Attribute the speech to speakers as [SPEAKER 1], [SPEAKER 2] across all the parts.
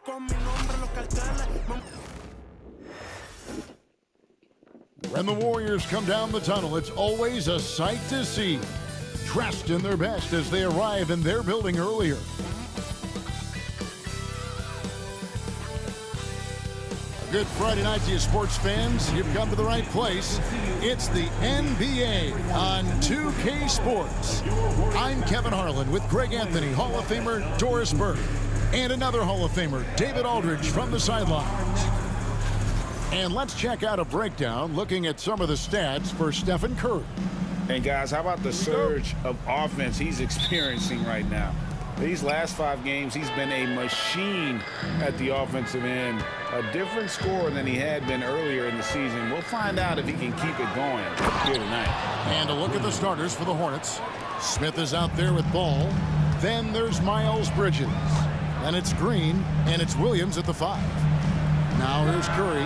[SPEAKER 1] When the Warriors come down the tunnel, it's always a sight to see. Dressed in their best as they arrive in their building earlier. A good Friday night to you, sports fans. You've come to the right place. It's the NBA on 2K Sports. I'm Kevin Harlan with Greg Anthony, Hall of Famer Doris Burke, and another Hall of Famer, David Aldridge, from the sidelines. And let's check out a breakdown looking at some of the stats for Stephen Curry.
[SPEAKER 2] And guys, how about the surge of offense he's experiencing right now? These last 5 games, he's been a machine at the offensive end. A different scorer than he had been earlier in the season. We'll find out if he can keep it going here tonight.
[SPEAKER 1] And a look at the starters for the Hornets. Smith is out there with Ball. Then there's Miles Bridges. Then it's Green, and it's Williams at the 5. Now here's Curry.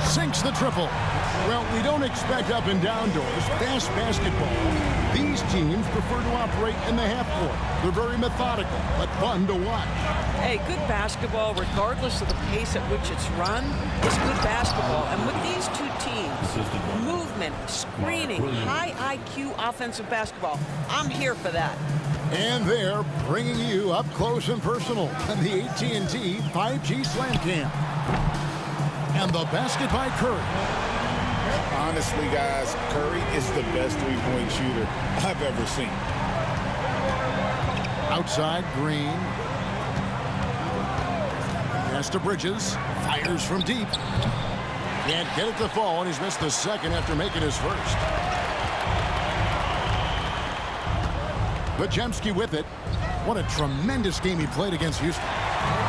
[SPEAKER 1] Sinks the triple. Well, we don't expect up and down doors. Fast basketball. These teams prefer to operate in the half court. They're very methodical, but fun to watch.
[SPEAKER 3] Hey, good basketball, regardless of the pace at which it's run, is good basketball. And with these two teams, movement, screening, high IQ offensive basketball, I'm here for that.
[SPEAKER 1] And they're bringing you up close and personal on the AT&T 5G Slam Cam. And the basket by Curry.
[SPEAKER 2] Honestly, guys, Curry is the best three-point shooter I've ever seen.
[SPEAKER 1] Outside, Green. Pass to Bridges. Fires from deep. Can't get it to fall, and he's missed the second after making his first. Bajemski with it. What a tremendous game he played against Houston.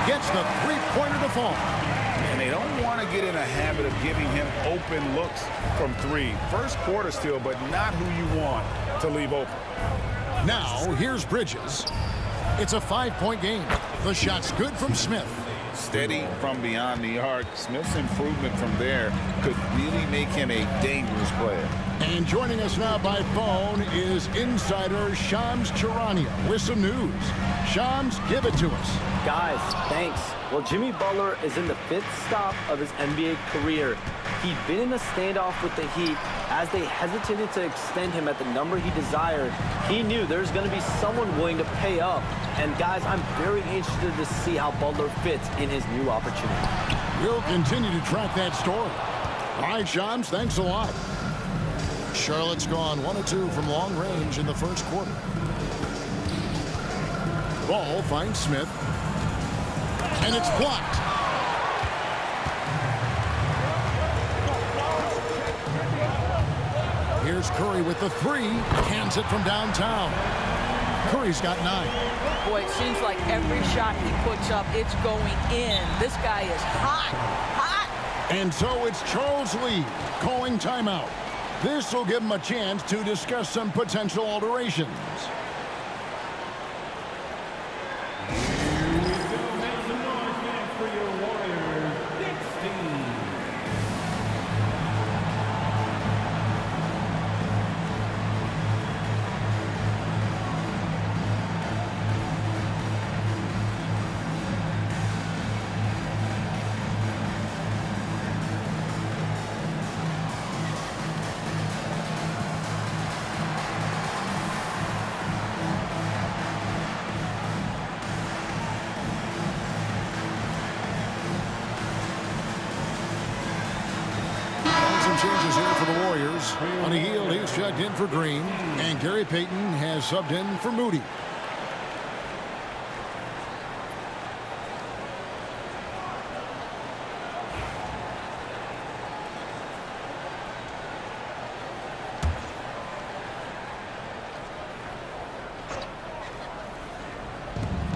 [SPEAKER 1] Gets the three-pointer to fall.
[SPEAKER 2] And they don't want to get in a habit of giving him open looks from 3. First quarter still, but not who you want to leave open.
[SPEAKER 1] Now, here's Bridges. It's a 5-point game. The shot's good from Smith.
[SPEAKER 2] Steady from beyond the arc. Smith's improvement from there could really make him a dangerous player.
[SPEAKER 1] And joining us now by phone is insider Shams Charania with some news. Shams, give it to us.
[SPEAKER 4] Guys, thanks. Well, Jimmy Butler is in the 5th stop of his NBA career. He'd been in a standoff with the Heat. As they hesitated to extend him at the number he desired, he knew there's going to be someone willing to pay up. And guys, I'm very interested to see how Butler fits in his new opportunity.
[SPEAKER 1] We'll continue to track that story. All right, Shams, thanks a lot. Charlotte's gone 1 of 2 from long range in the first quarter. Ball finds Smith. And it's blocked. Here's Curry with the 3. Hands it from downtown. Curry's got 9.
[SPEAKER 3] Boy, it seems like every shot he puts up, it's going in. This guy is hot, hot.
[SPEAKER 1] And so it's Charles Lee calling timeout. This will give him a chance to discuss some potential alterations. Changes here for the Warriors. On a yield, he's checked in for Green. And Gary Payton has subbed in for Moody.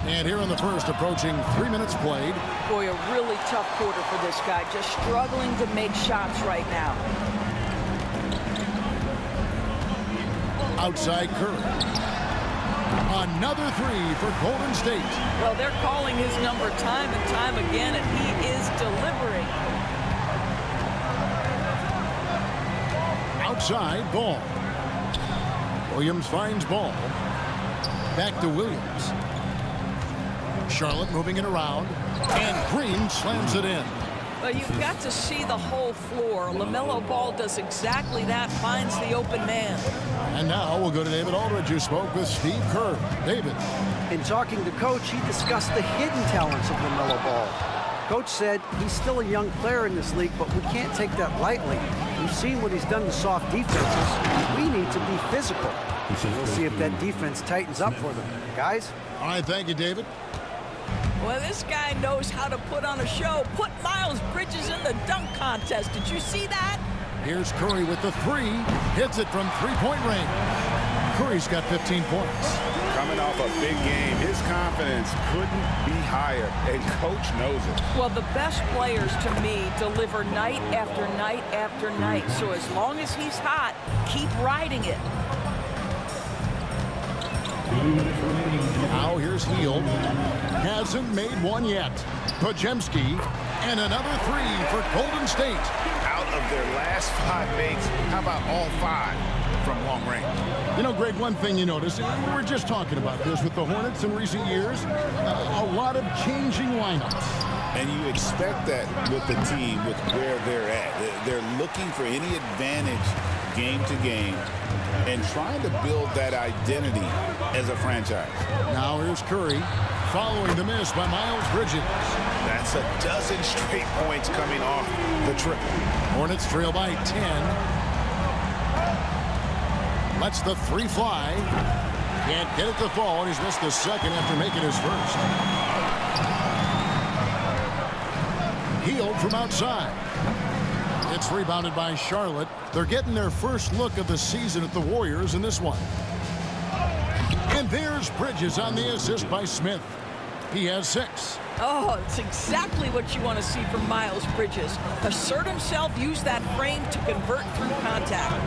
[SPEAKER 1] And here in the first, approaching 3 minutes played.
[SPEAKER 3] Boy, a really tough quarter for this guy. Just struggling to make shots right now.
[SPEAKER 1] Outside Curry. Another 3 for Golden State.
[SPEAKER 3] Well, they're calling his number time and time again, and he is delivering.
[SPEAKER 1] Outside, Ball. Williams finds Ball. Back to Williams. Charlotte moving it around. And Green slams it in.
[SPEAKER 3] Well, you've got to see the whole floor. LaMelo Ball does exactly that, finds the open man.
[SPEAKER 1] And now we'll go to David Aldridge, who spoke with Steve Kerr. David.
[SPEAKER 5] In talking to Coach, he discussed the hidden talents of LaMelo Ball. Coach said he's still a young player in this league, but we can't take that lightly. We've seen what he's done to soft defenses. We need to be physical. We'll see if that defense tightens up for them. Guys?
[SPEAKER 1] All right, thank you, David.
[SPEAKER 3] Well, this guy knows how to put on a show. Put Miles Bridges in the dunk contest. Did you see that?
[SPEAKER 1] Here's Curry with the three. Hits it from three-point range. Curry's got 15 points.
[SPEAKER 2] Coming off a big game, his confidence couldn't be higher, and Coach knows it.
[SPEAKER 3] Well, the best players, to me, deliver night after night after night. So as long as he's hot, keep riding it.
[SPEAKER 1] Now here's Hield. Hasn't made one yet. Pajemski. And another three for Golden State.
[SPEAKER 2] Out of their last 5 makes, how about all 5 from long range?
[SPEAKER 1] You know, Greg, one thing you notice, we were just talking about this with the Hornets in recent years, a lot of changing lineups.
[SPEAKER 2] And you expect that with the team, with where they're at. They're looking for any advantage game to game and trying to build that identity as a franchise.
[SPEAKER 1] Now here's Curry, following the miss by Miles Bridges.
[SPEAKER 2] That's a dozen straight points coming off the triple.
[SPEAKER 1] Hornets trail by 10. Lets the three fly. Can't get it to fall, and he's missed the second after making his first. Hield from outside. It's rebounded by Charlotte. They're getting their first look of the season at the Warriors in this one. And there's Bridges on the assist by Smith. He has 6.
[SPEAKER 3] Oh, it's exactly what you want to see from Miles Bridges. Assert himself, use that frame to convert through contact.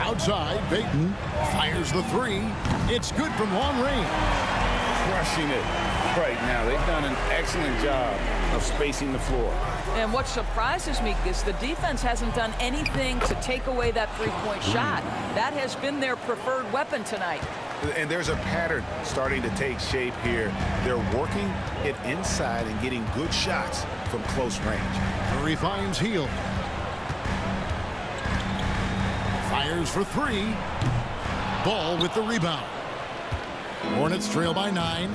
[SPEAKER 1] Outside, Payton fires the three. It's good from long range.
[SPEAKER 2] Crushing it right now. They've done an excellent job of spacing the floor.
[SPEAKER 3] And what surprises me is the defense hasn't done anything to take away that three-point shot. That has been their preferred weapon tonight.
[SPEAKER 2] And there's a pattern starting to take shape here. They're working it inside and getting good shots from close range.
[SPEAKER 1] Curry finds Hield. Fires for 3. Ball with the rebound. Hornets trail by 9.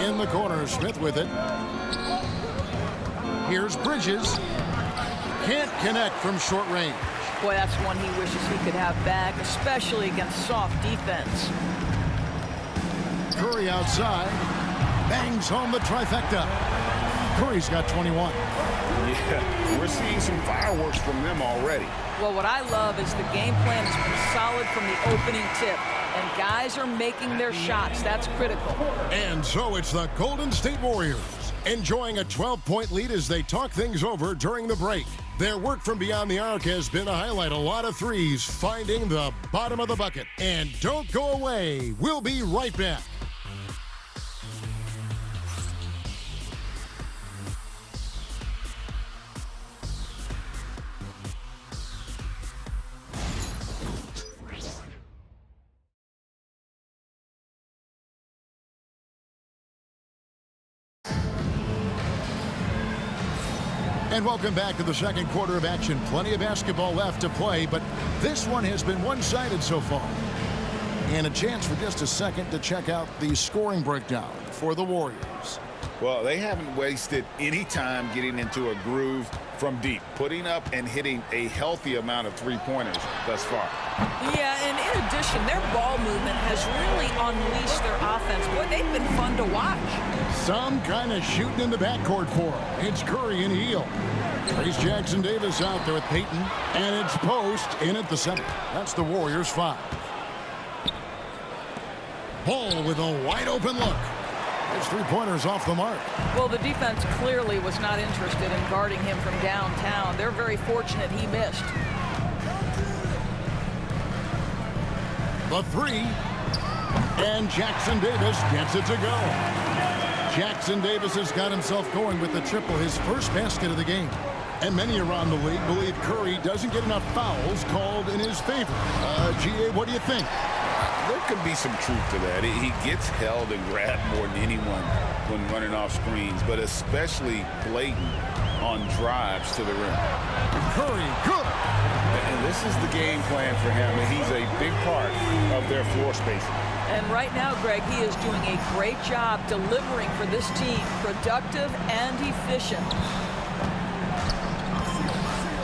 [SPEAKER 1] In the corner, Smith with it. Here's Bridges. Can't connect from short range.
[SPEAKER 3] Boy, that's one he wishes he could have back, especially against soft defense.
[SPEAKER 1] Curry outside. Bangs home the trifecta. Curry's got 21.
[SPEAKER 2] Yeah, we're seeing some fireworks from them already.
[SPEAKER 3] Well, what I love is the game plan has been solid from the opening tip. And guys are making their shots. That's critical.
[SPEAKER 1] And so it's the Golden State Warriors enjoying a 12-point lead as they talk things over during the break. Their work from beyond the arc has been to highlight a lot of threes, finding the bottom of the bucket. And don't go away. We'll be right back. And welcome back to the second quarter of action. Plenty of basketball left to play, but this one has been one-sided so far. And a chance for just a second to check out the scoring breakdown for the Warriors.
[SPEAKER 2] Well, they haven't wasted any time getting into a groove from deep, putting up and hitting a healthy amount of three-pointers thus far.
[SPEAKER 3] Yeah, and in addition, their ball movement has really unleashed their offense. Boy, they've been fun to watch.
[SPEAKER 1] Some kind of shooting in the backcourt for them. It's Curry and Hield. Trace Jackson Davis out there with Payton. And it's Post in at the center. That's the Warriors 5. Ball with a wide open look. His three-pointers off the mark.
[SPEAKER 3] Well, the defense clearly was not interested in guarding him from downtown. They're very fortunate he missed.
[SPEAKER 1] The three. And Jackson Davis gets it to go. Jackson Davis has got himself going with the triple, his first basket of the game. And many around the league believe Curry doesn't get enough fouls called in his favor. G.A., what do you think?
[SPEAKER 2] There could be some truth to that. He gets held and grabbed more than anyone when running off screens, but especially blatant on drives to the rim.
[SPEAKER 1] Curry, good.
[SPEAKER 2] And this is the game plan for him, and he's a big part of their floor spacing.
[SPEAKER 3] And right now, Greg, he is doing a great job delivering for this team, productive and efficient.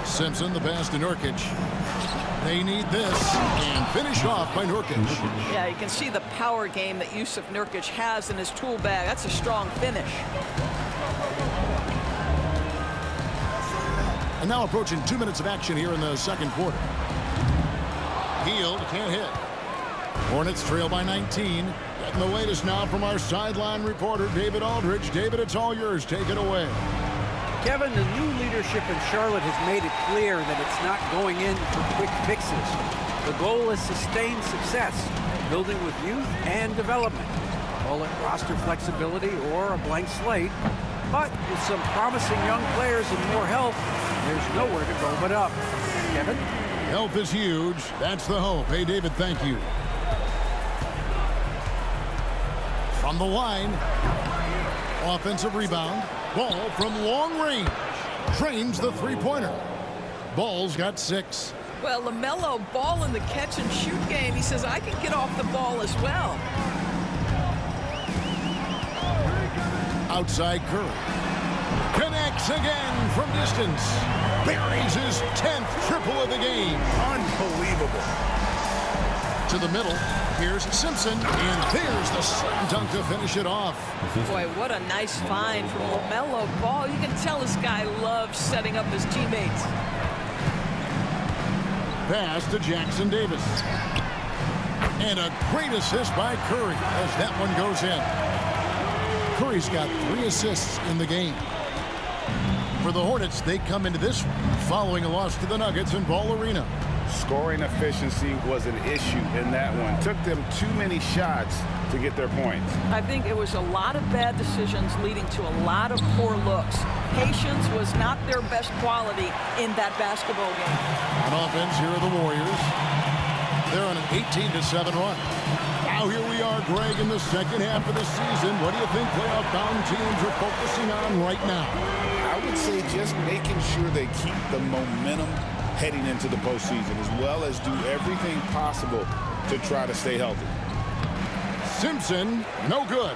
[SPEAKER 1] Simpson, the pass to Nurkic. They need this, and finished off by Nurkic.
[SPEAKER 3] Yeah, you can see the power game that Yusuf Nurkic has in his tool bag. That's a strong finish.
[SPEAKER 1] And now approaching 2 minutes of action here in the second quarter. Hield can't hit. Hornets trail by 19. Getting the latest now from our sideline reporter, David Aldridge. David, it's all yours. Take it away.
[SPEAKER 5] Kevin, the new leadership in Charlotte has made it clear that it's not going in for quick fixes. The goal is sustained success, building with youth and development. Call it roster flexibility or a blank slate. But with some promising young players and more health, there's nowhere to go but up. Kevin?
[SPEAKER 1] Health is huge. That's the hope. Hey, David, thank you. From the line, offensive rebound. Ball from long range. Drains the three-pointer. Ball's got 6.
[SPEAKER 3] Well, LaMelo, ball in the catch-and-shoot game. He says, I can get off the ball as well.
[SPEAKER 1] Outside Curry. Connects again from distance. Buries his 10th triple of the game.
[SPEAKER 2] Unbelievable.
[SPEAKER 1] To the middle. Here's Simpson. And there's the slam dunk to finish it off.
[SPEAKER 3] Boy, what a nice find from LaMelo Ball. You can tell this guy loves setting up his teammates.
[SPEAKER 1] Pass to Jackson Davis. And a great assist by Curry as that one goes in. Curry's got 3 assists in the game. For the Hornets, they come into this one following a loss to the Nuggets in Ball Arena.
[SPEAKER 2] Scoring efficiency was an issue in that one. Took them too many shots to get their points.
[SPEAKER 3] I think it was a lot of bad decisions leading to a lot of poor looks. Patience was not their best quality in that basketball game.
[SPEAKER 1] On offense, here are the Warriors. They're on an 18-7 run. Now here we are, Greg, in the second half of the season. What do you think playoff-bound teams are focusing on right now?
[SPEAKER 2] I would say just making sure they keep the momentum heading into the postseason, as well as do everything possible to try to stay healthy.
[SPEAKER 1] Simpson, no good.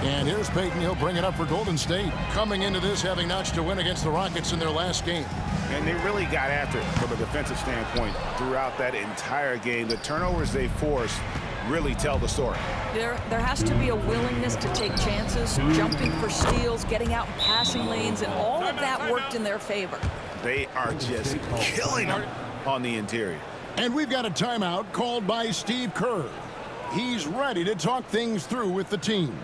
[SPEAKER 1] And here's Payton. He'll bring it up for Golden State. Coming into this, having notched a win against the Rockets in their last game.
[SPEAKER 2] And they really got after it from a defensive standpoint throughout that entire game. The turnovers they forced really tell the story.
[SPEAKER 3] There has to be a willingness to take chances, jumping for steals, getting out in passing lanes, and all of that worked in their favor.
[SPEAKER 2] They are just killing them on the interior.
[SPEAKER 1] And we've got a timeout called by Steve Kerr. He's ready to talk things through with the team.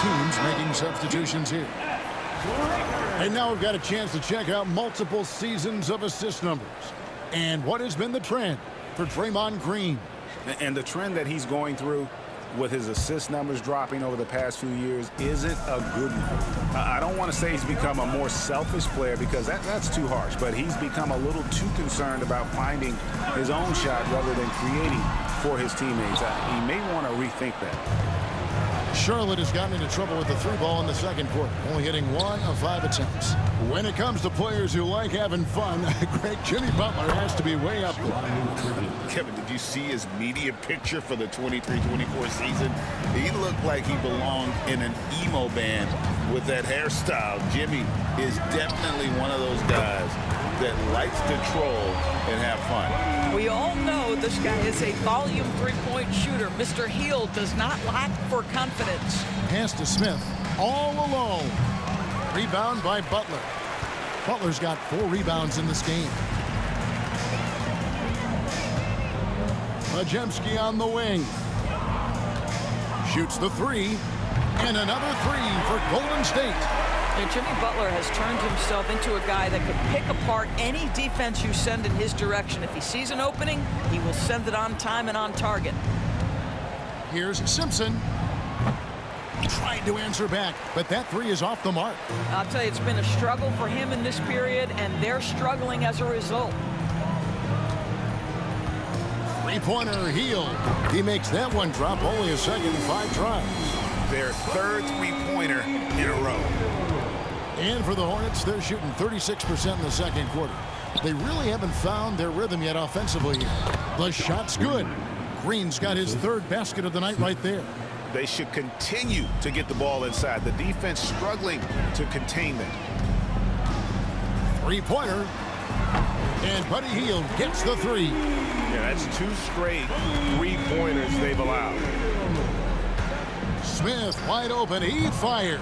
[SPEAKER 1] Teams making substitutions here. And now we've got a chance to check out multiple seasons of assist numbers. And what has been the trend for Draymond Green?
[SPEAKER 2] And the trend that he's going through with his assist numbers dropping over the past few years isn't a good one. I don't want to say he's become a more selfish player because that's too harsh, but he's become a little too concerned about finding his own shot rather than creating for his teammates. He may want to rethink that.
[SPEAKER 1] Charlotte has gotten into trouble with the 3 ball in the second quarter, only hitting 1 of 5 attempts. When it comes to players who like having fun, great Jimmy Butler has to be way up there.
[SPEAKER 2] Kevin, did you see his media picture for the 23-24 season? He looked like he belonged in an emo band with that hairstyle. Jimmy is definitely one of those guys that likes to troll and have fun.
[SPEAKER 3] We all know this guy is a volume 3-point shooter. Mr. Hield does not lack for confidence.
[SPEAKER 1] Pass to Smith, all alone. Rebound by Butler. Butler's got 4 rebounds in this game. Majemski on the wing. Shoots the 3. And another 3 for Golden State.
[SPEAKER 3] And Jimmy Butler has turned himself into a guy that can pick apart any defense you send in his direction. If he sees an opening, he will send it on time and on target.
[SPEAKER 1] Here's Simpson. Trying to answer back, but that 3 is off the mark.
[SPEAKER 3] I'll tell you, it's been a struggle for him in this period, and they're struggling as a result.
[SPEAKER 1] 3-pointer Hield. He makes that one drop, only a second in 5 tries.
[SPEAKER 2] Their third 3-pointer in a row.
[SPEAKER 1] And for the Hornets, they're shooting 36% in the second quarter. They really haven't found their rhythm yet offensively here. The shot's good. Green's got his 3rd basket of the night right there.
[SPEAKER 2] They should continue to get the ball inside. The defense struggling to contain them.
[SPEAKER 1] 3-pointer. And Buddy Hield gets the 3.
[SPEAKER 2] Yeah, that's 2 straight 3-pointers they've allowed.
[SPEAKER 1] Smith wide open. He fires.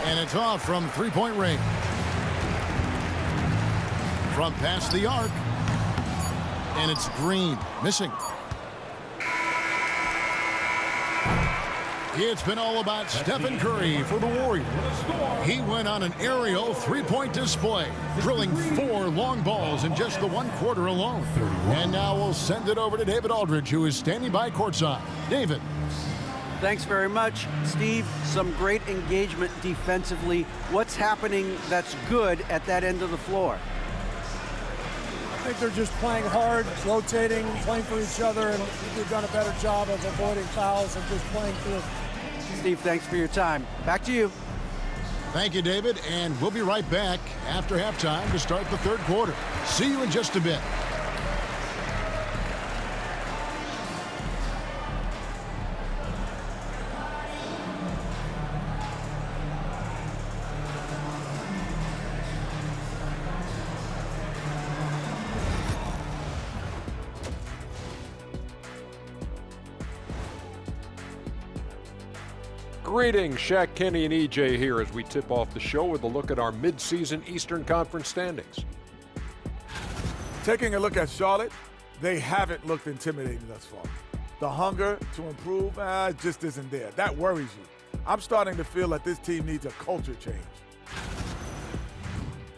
[SPEAKER 1] And it's off from 3-point range. From past the arc. And it's Green missing. It's been all about Stephen Curry for the Warriors. He went on an aerial 3-point display, drilling 4 long balls in just the 1 quarter alone. And now we'll send it over to David Aldridge, who is standing by courtside. David.
[SPEAKER 5] Thanks very much, Steve. Some great engagement defensively. What's happening that's good at that end of the floor?
[SPEAKER 6] I think they're just playing hard, rotating, playing for each other, and they've done a better job of avoiding fouls and just playing through.
[SPEAKER 5] Steve, thanks for your time. Back to you.
[SPEAKER 1] Thank you, David, and we'll be right back after halftime to start the 3rd quarter. See you in just a bit.
[SPEAKER 7] Greetings, Shaq, Kenny, and EJ here as we tip off the show with a look at our midseason Eastern Conference standings.
[SPEAKER 6] Taking a look at Charlotte, they haven't looked intimidating thus far. The hunger to improve just isn't there. That worries you. I'm starting to feel that this team needs a culture change.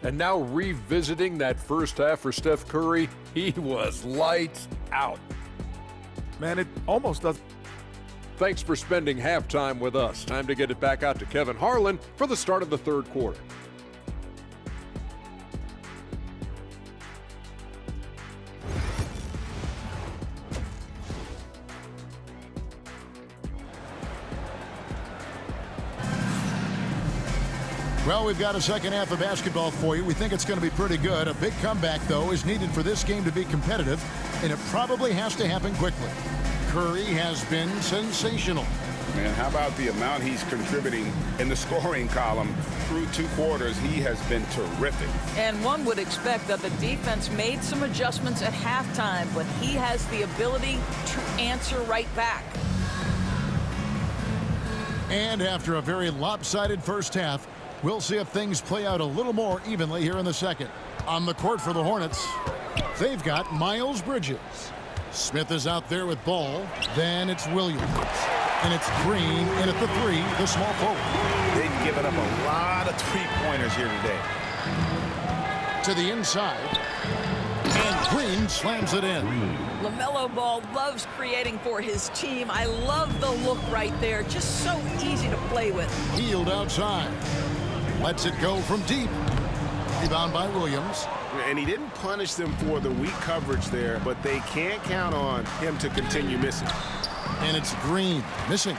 [SPEAKER 7] And now revisiting that first half for Steph Curry, he was lights out.
[SPEAKER 6] Man, it almost doesn't.
[SPEAKER 7] Thanks for spending halftime with us. Time to get it back out to Kevin Harlan for the start of the 3rd quarter.
[SPEAKER 1] Well, we've got a second half of basketball for you. We think it's going to be pretty good. A big comeback, though, is needed for this game to be competitive, and it probably has to happen quickly. Curry has been sensational.
[SPEAKER 2] Man, how about the amount he's contributing in the scoring column through 2 quarters? He has been terrific.
[SPEAKER 3] And one would expect that the defense made some adjustments at halftime, but he has the ability to answer right back.
[SPEAKER 1] And after a very lopsided first half, we'll see if things play out a little more evenly here in the second. On the court for the Hornets, they've got Miles Bridges. Smith is out there with ball. Then it's Williams. And it's Green in at the 3, the small forward.
[SPEAKER 2] They've given up a lot of 3-pointers here today.
[SPEAKER 1] To the inside. And Green slams it in.
[SPEAKER 3] LaMelo Ball loves creating for his team. I love the look right there. Just so easy to play with.
[SPEAKER 1] Hield outside. Lets it go from deep. Rebound by Williams.
[SPEAKER 2] And he didn't punish them for the weak coverage there, but they can't count on him to continue missing.
[SPEAKER 1] And it's Green missing.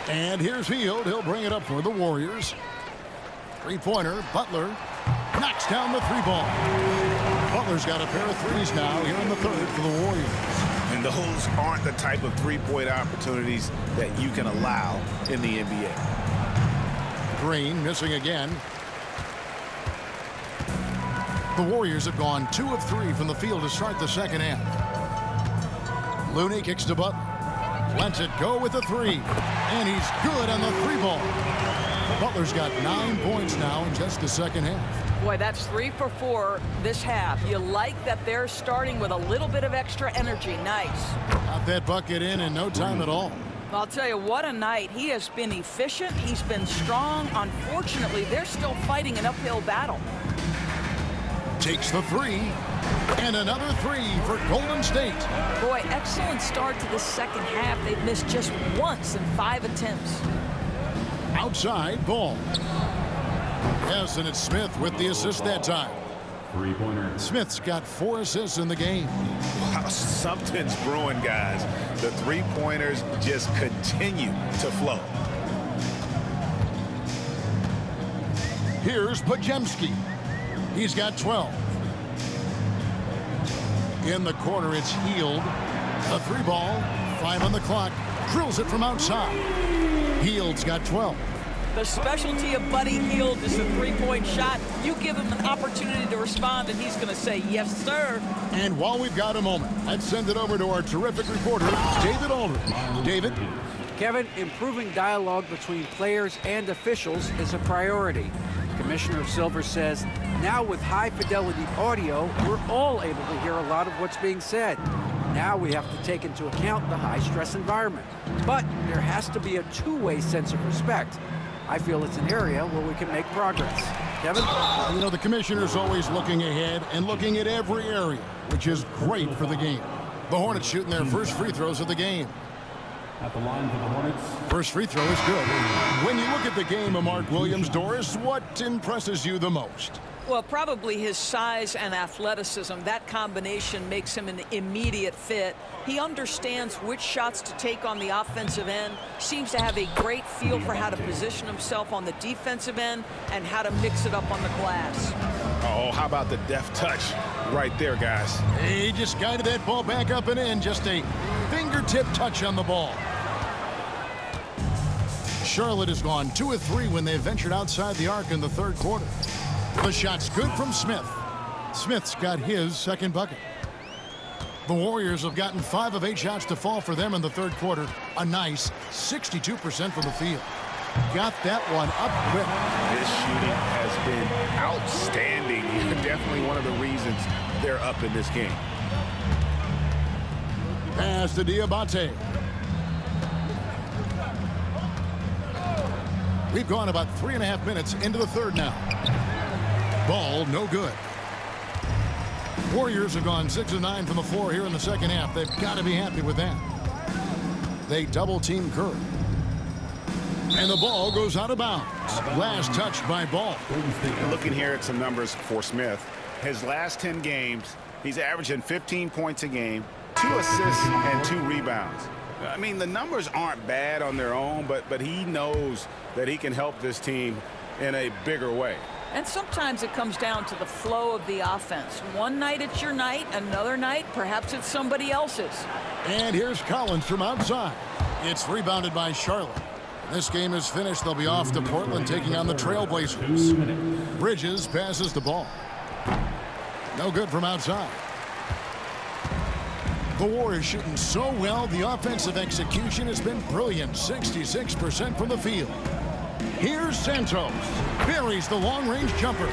[SPEAKER 1] And here's Hield. He'll bring it up for the Warriors. Three-pointer, Butler knocks down the three ball. Butler's got a pair of threes now here in the third for the Warriors.
[SPEAKER 2] And those aren't the type of three-point opportunities that you can allow in the NBA.
[SPEAKER 1] Green missing again. The Warriors have gone 2 of 3 from the field to start the second half. Looney kicks to Butler. Lets it go with the three. And he's good on the three ball. Butler's got 9 points now in just the second half.
[SPEAKER 3] Boy, that's 3 for 4 this half. You like that they're starting with a little bit of extra energy. Nice.
[SPEAKER 1] Got that bucket in no time at all.
[SPEAKER 3] I'll tell you, what a night. He has been efficient. He's been strong. Unfortunately, they're still fighting an uphill battle.
[SPEAKER 1] Takes the three. And another three for Golden State.
[SPEAKER 3] Boy, excellent start to the second half. They've missed just once in 5 attempts.
[SPEAKER 1] Outside, Ball. Yes, and it's Smith with the assist that time.
[SPEAKER 8] Three-pointer.
[SPEAKER 1] Smith's got 4 assists in the game.
[SPEAKER 2] Wow, something's brewing, guys. The three-pointers just continue to flow.
[SPEAKER 1] Here's Pajemski. He's got 12. In the corner, it's Hield. A three ball, 5 on the clock. Drills it from outside. Hield's got 12.
[SPEAKER 3] The specialty of Buddy Hield is the three-point shot. You give him an opportunity to respond, and he's going to say, yes, sir.
[SPEAKER 1] And while we've got a moment, let's send it over to our terrific reporter, David Aldridge. David?
[SPEAKER 5] Kevin, improving dialogue between players and officials is a priority. Commissioner Silver says, now with high-fidelity audio, we're all able to hear a lot of what's being said. Now we have to take into account the high-stress environment. But there has to be a two-way sense of respect. I feel it's an area where we can make progress. Kevin?
[SPEAKER 1] You know, the commissioner's always looking ahead and looking at every area, which is great for the game. The Hornets shooting their first free throws of the game.
[SPEAKER 8] At the line for the Hornets.
[SPEAKER 1] First free throw is good. When you look at the game of Mark Williams, Doris, what impresses you the most?
[SPEAKER 3] Well, probably his size and athleticism. That combination makes him an immediate fit. He understands which shots to take on the offensive end, seems to have a great feel for how to position himself on the defensive end and how to mix it up on the glass.
[SPEAKER 2] Oh, how about the deft touch right there, guys?
[SPEAKER 1] He just guided that ball back up and in. Just a fingertip touch on the ball. Charlotte has gone 2 of 3 when they ventured outside the arc in the third quarter. The shot's good from Smith. Smith's got his second bucket. The Warriors have gotten 5 of 8 shots to fall for them in the third quarter. A nice 62% from the field. Got that one up quick.
[SPEAKER 2] This shooting has been outstanding. Definitely one of the reasons they're up in this game.
[SPEAKER 1] Pass to Diabate. We've gone about 3.5 minutes into the third now. Ball no good. Warriors have gone 6 of 9 from the floor here in the second half. They've got to be happy with that. They double team Curry. And the ball goes out of bounds. Last touch by Ball.
[SPEAKER 2] Looking here at some numbers for Smith. His last 10 games, he's averaging 15 points a game, 2 assists and 2 rebounds. I mean, the numbers aren't bad on their own, but he knows that he can help this team in a bigger way.
[SPEAKER 3] And sometimes it comes down to the flow of the offense. One night it's your night, another night perhaps it's somebody else's.
[SPEAKER 1] And here's Collins from outside. It's rebounded by Charlotte. This game is finished. They'll be off to Portland taking on the Trailblazers. Bridges passes the ball. No good from outside. The Warriors shooting so well. The offensive execution has been brilliant. 66% from the field. Here's Santos. Buries the long-range jumper.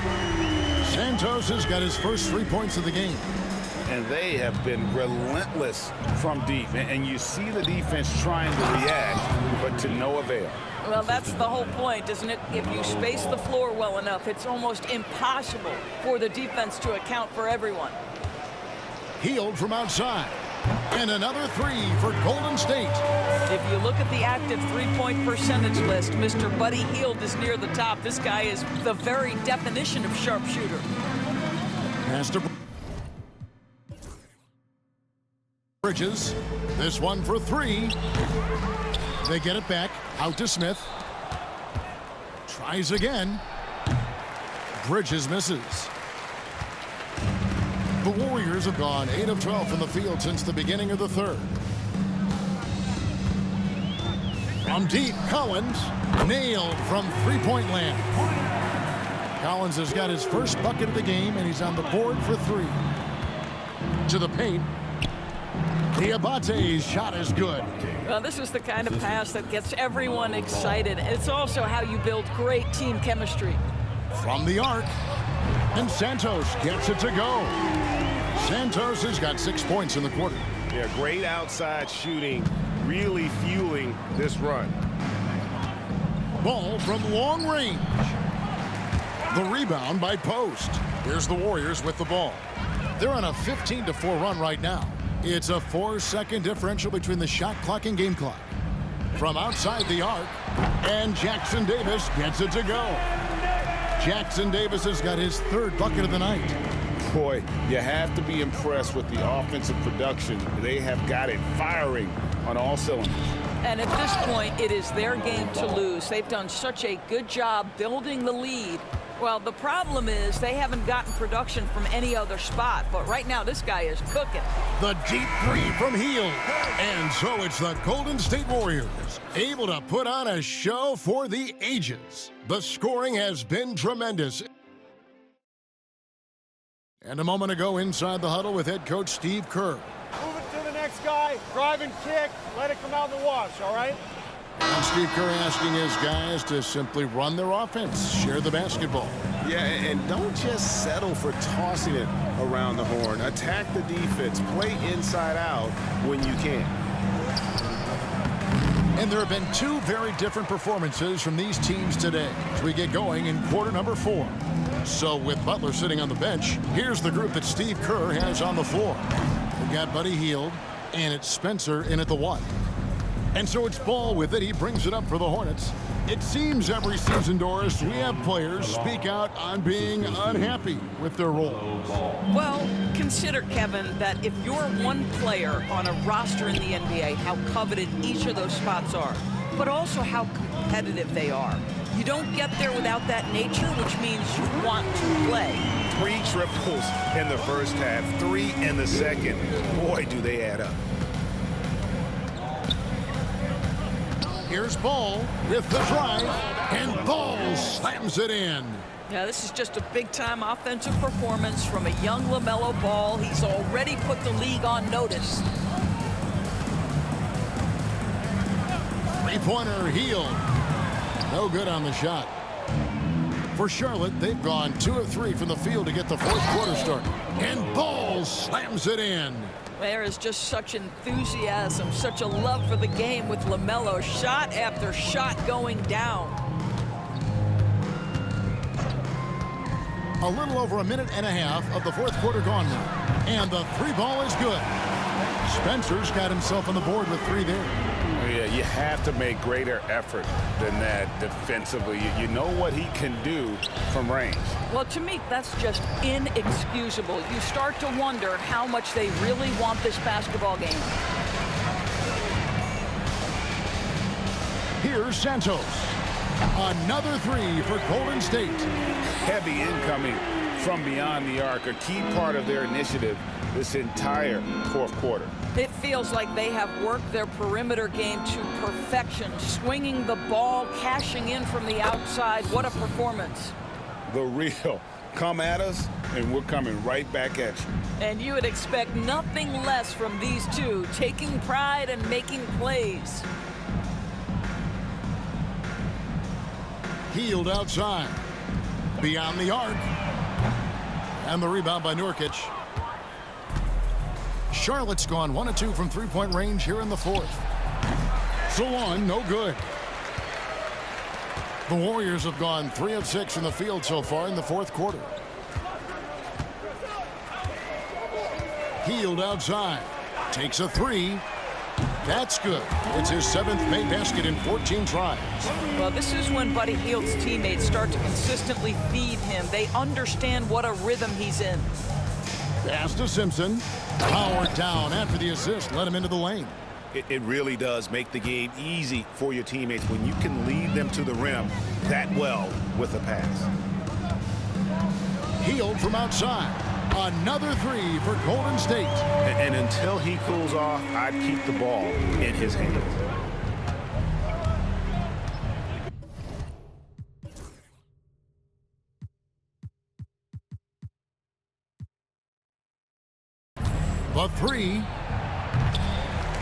[SPEAKER 1] Santos has got his first 3 points of the game.
[SPEAKER 2] And they have been relentless from deep. And you see the defense trying to react, but to no avail.
[SPEAKER 3] Well, that's the whole point, isn't it? If you space the floor well enough, it's almost impossible for the defense to account for everyone.
[SPEAKER 1] Hield from outside. And another 3 for Golden State.
[SPEAKER 3] If you look at the active three-point percentage list, Mr. Buddy Hield is near the top. This guy is the very definition of sharpshooter.
[SPEAKER 1] Pass to Bridges, this one for three. They get it back, out to Smith. Tries again. Bridges misses. The Warriors have gone 8 of 12 from the field since the beginning of the third. From deep, Collins nailed from three-point land. Collins has got his first bucket of the game, and he's on the board for three. To the paint. Diabate's shot is good.
[SPEAKER 3] Well, this is the kind of pass that gets everyone excited. It's also how you build great team chemistry.
[SPEAKER 1] From the arc, and Santos gets it to go. Santos has got 6 points in the quarter.
[SPEAKER 2] Yeah, great outside shooting, really fueling this run.
[SPEAKER 1] Ball from long range. The rebound by Post. Here's the Warriors with the ball. They're on a 15-4 run right now. It's a 4-second differential between the shot clock and game clock. From outside the arc, and Jackson Davis gets it to go. Jackson Davis has got his third bucket of the night.
[SPEAKER 2] Boy, you have to be impressed with the offensive production. They have got it firing on all cylinders.
[SPEAKER 3] And at this point, it is their game to lose. They've done such a good job building the lead. Well, the problem is they haven't gotten production from any other spot. But right now, this guy is cooking.
[SPEAKER 1] The deep three from Hield. And so it's the Golden State Warriors able to put on a show for the ages. The scoring has been tremendous. And a moment ago inside the huddle with head coach Steve Kerr.
[SPEAKER 9] Move it to the next guy, drive and kick, let it come out in the wash, all right?
[SPEAKER 1] And Steve Kerr asking his guys to simply run their offense, share the basketball.
[SPEAKER 2] Yeah, and don't just settle for tossing it around the horn. Attack the defense, play inside out when you can.
[SPEAKER 1] And there have been two very different performances from these teams today as we get going in quarter number 4. So with Butler sitting on the bench, here's the group that Steve Kerr has on the floor. We've got Buddy Hield, and it's Spencer in at the 1. And so it's Ball with it. He brings it up for the Hornets. It seems every season, Doris, we have players speak out on being unhappy with their roles.
[SPEAKER 3] Well, consider, Kevin, that if you're one player on a roster in the NBA, how coveted each of those spots are, but also how competitive they are. You don't get there without that nature, which means you want to play.
[SPEAKER 2] 3 triples in the first half, 3 in the second. Boy, do they add up.
[SPEAKER 1] Here's Ball with the drive, and Ball slams it in.
[SPEAKER 3] Yeah, this is just a big-time offensive performance from a young LaMelo Ball. He's already put the league on notice.
[SPEAKER 1] Three-pointer Hield. No good on the shot. For Charlotte, they've gone 2 of 3 from the field to get the fourth quarter started. And Ball slams it in.
[SPEAKER 3] There is just such enthusiasm, such a love for the game with LaMelo, shot after shot going down.
[SPEAKER 1] A little over a minute and a half of the fourth quarter gone now. And the 3-ball is good. Spencer's got himself on the board with 3 there.
[SPEAKER 2] Yeah, you have to make greater effort than that defensively. You know what he can do from range.
[SPEAKER 3] Well, to me, that's just inexcusable. You start to wonder how much they really want this basketball game.
[SPEAKER 1] Here's Santos. Another 3 for Golden State.
[SPEAKER 2] Heavy incoming from beyond the arc, a key part of their initiative this entire fourth quarter.
[SPEAKER 3] It feels like they have worked their perimeter game to perfection, swinging the ball, cashing in from the outside. What a performance.
[SPEAKER 2] The real. Come at us, and we're coming right back at you.
[SPEAKER 3] And you would expect nothing less from these two, taking pride and making plays.
[SPEAKER 1] Hield outside. Beyond the arc. And the rebound by Nurkic. Charlotte's gone 1 of 2 from three-point range here in the fourth. Salon, no good. The Warriors have gone 3 of 6 from the field so far in the fourth quarter. Hield outside. Takes a 3. That's good. It's his 7th made basket in 14 tries.
[SPEAKER 3] Well, this is when Buddy Hield's teammates start to consistently feed him. They understand what a rhythm he's in.
[SPEAKER 1] Pass to Simpson. Powered down after the assist. Let him into the lane.
[SPEAKER 2] It really does make the game easy for your teammates when you can lead them to the rim that well with a pass.
[SPEAKER 1] Healed from outside. Another three for Golden State.
[SPEAKER 2] And until he cools off, I'd keep the ball in his hands.
[SPEAKER 1] The three.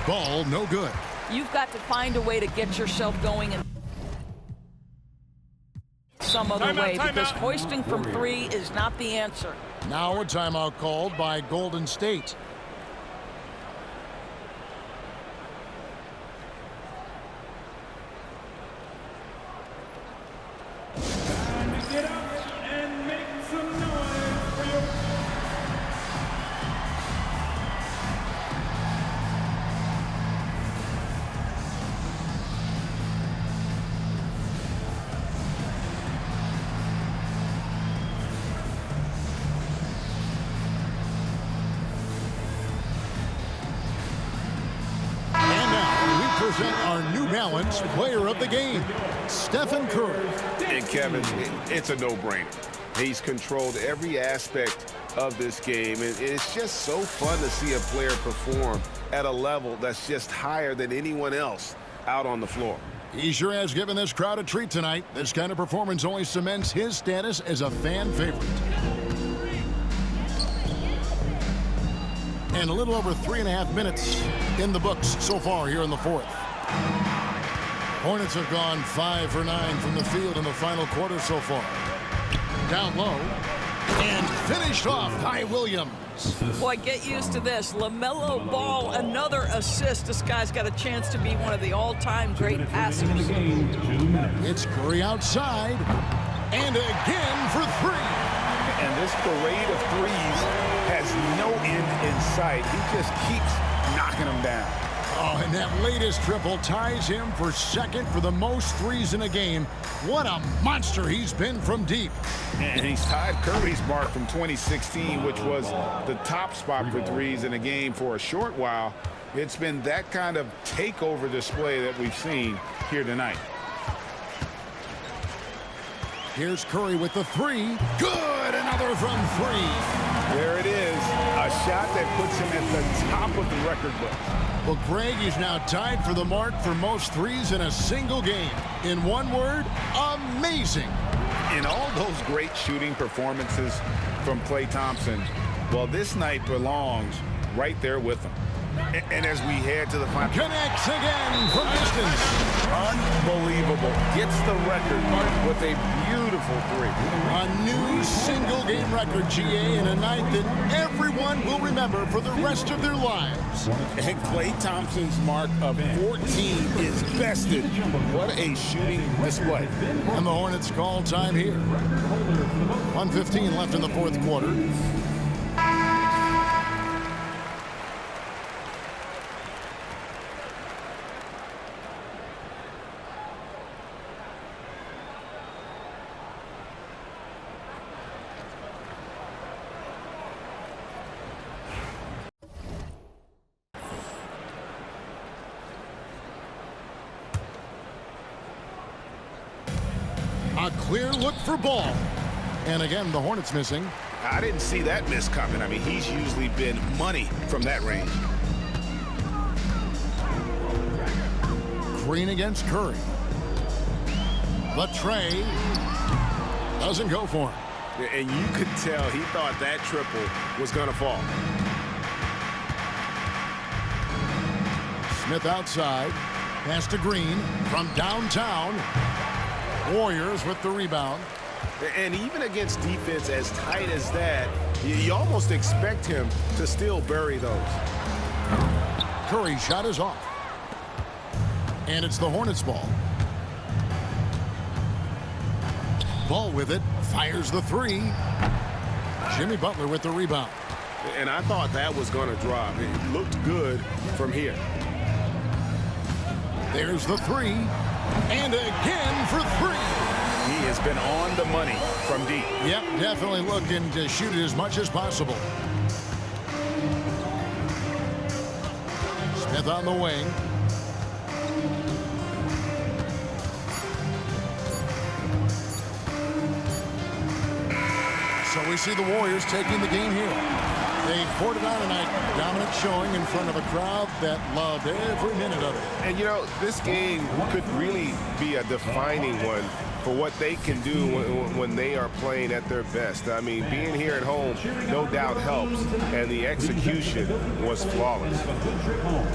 [SPEAKER 1] Ball no good.
[SPEAKER 3] You've got to find a way to get yourself going in some other way, because hoisting from three is not the answer.
[SPEAKER 1] Now a timeout called by Golden State.
[SPEAKER 8] Get up and make some noise for your...
[SPEAKER 1] And now we present our New Balance player of the game, Stephen Curry.
[SPEAKER 2] And Kevin, it's a no-brainer. He's controlled every aspect of this game. And it's just so fun to see a player perform at a level that's just higher than anyone else out on the floor.
[SPEAKER 1] He sure has given this crowd a treat tonight. This kind of performance only cements his status as a fan favorite. And a little over 3.5 minutes in the books so far here in the fourth. Hornets have gone 5 for 9 from the field in the final quarter so far. Down low and finished off by Williams.
[SPEAKER 3] Boy, get used to this. LaMelo Ball, another assist. This guy's got a chance to be one of the all-time great passers.
[SPEAKER 1] It's Curry outside and again for three.
[SPEAKER 2] And this parade of threes has no end in sight. He just keeps knocking them down.
[SPEAKER 1] Oh, and that latest triple ties him for second for the most threes in a game. What a monster he's been from deep.
[SPEAKER 2] And he's tied Curry's mark from 2016, which was the top spot for threes in a game for a short while. It's been that kind of takeover display that we've seen here tonight.
[SPEAKER 1] Here's Curry with the three. Good, another from three.
[SPEAKER 2] There it is, a shot that puts him at the top of the record book.
[SPEAKER 1] Well, Greg is now tied for the mark for most threes in a single game. In one word, amazing.
[SPEAKER 2] In all those great shooting performances from Klay Thompson, well, this night belongs right there with him. And as we head to the final.
[SPEAKER 1] Connects again from distance.
[SPEAKER 2] Unbelievable. Gets the record with a beautiful three.
[SPEAKER 1] A new single-game record, GA, in a night that everyone will remember for the rest of their lives.
[SPEAKER 2] And Klay Thompson's mark of 14 is bested. What a shooting display.
[SPEAKER 1] And the Hornets call time here. 1:15 left in the fourth quarter. A clear look for Ball. And again, the Hornets missing.
[SPEAKER 2] I didn't see that miss coming. I mean, he's usually been money from that range.
[SPEAKER 1] Green against Curry. The tray doesn't go for him.
[SPEAKER 2] And you could tell he thought that triple was going to fall.
[SPEAKER 1] Smith outside. Pass to Green from downtown. Warriors with the rebound.
[SPEAKER 2] And even against defense as tight as that, you almost expect him to still bury those.
[SPEAKER 1] Curry shot is off. And it's the Hornets ball. Ball with it. Fires the three. Jimmy Butler with the rebound.
[SPEAKER 2] And I thought that was going to drop. It looked good from here.
[SPEAKER 1] There's the three. And again for three.
[SPEAKER 2] He has been on the money from deep.
[SPEAKER 1] Yep, definitely looking to shoot it as much as possible. Smith on the wing. So we see the Warriors taking the game here. They poured it out tonight. Dominant showing in front of a crowd that loved every minute of it.
[SPEAKER 10] And, you know, this game could really be a defining one for what they can do when they are playing at their best. I mean, being here at home no doubt helps, and the execution was flawless.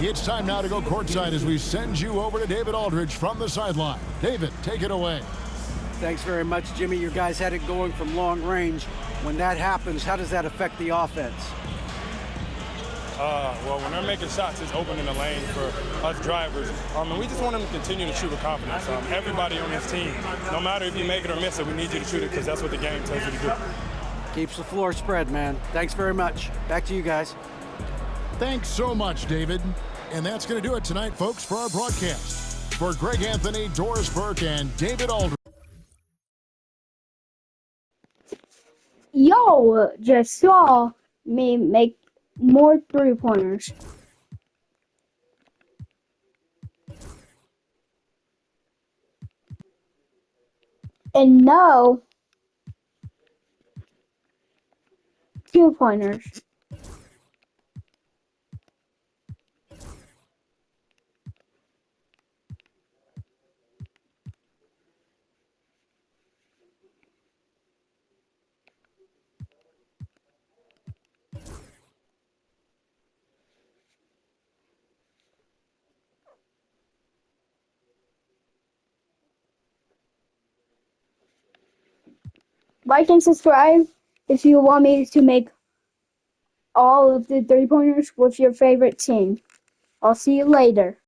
[SPEAKER 1] It's time now to go courtside as we send you over to David Aldridge from the sideline. David, take it away.
[SPEAKER 5] Thanks very much, Jimmy. You guys had it going from long range. When that happens, how does that affect the offense?
[SPEAKER 9] Well, when they're making shots, it's opening the lane for us drivers. And we just want them to continue to shoot with confidence. Everybody on this team, no matter if you make it or miss it, we need you to shoot it because that's what the game tells you to do.
[SPEAKER 5] Keeps the floor spread, man. Thanks very much. Back to you guys.
[SPEAKER 1] Thanks so much, David. And that's going to do it tonight, folks, for our broadcast. For Greg Anthony, Doris Burke, and David Aldridge.
[SPEAKER 11] Yo, just saw me make more three-pointers. And no two-pointers. Like and subscribe if you want me to make all of the three-pointers with your favorite team. I'll see you later.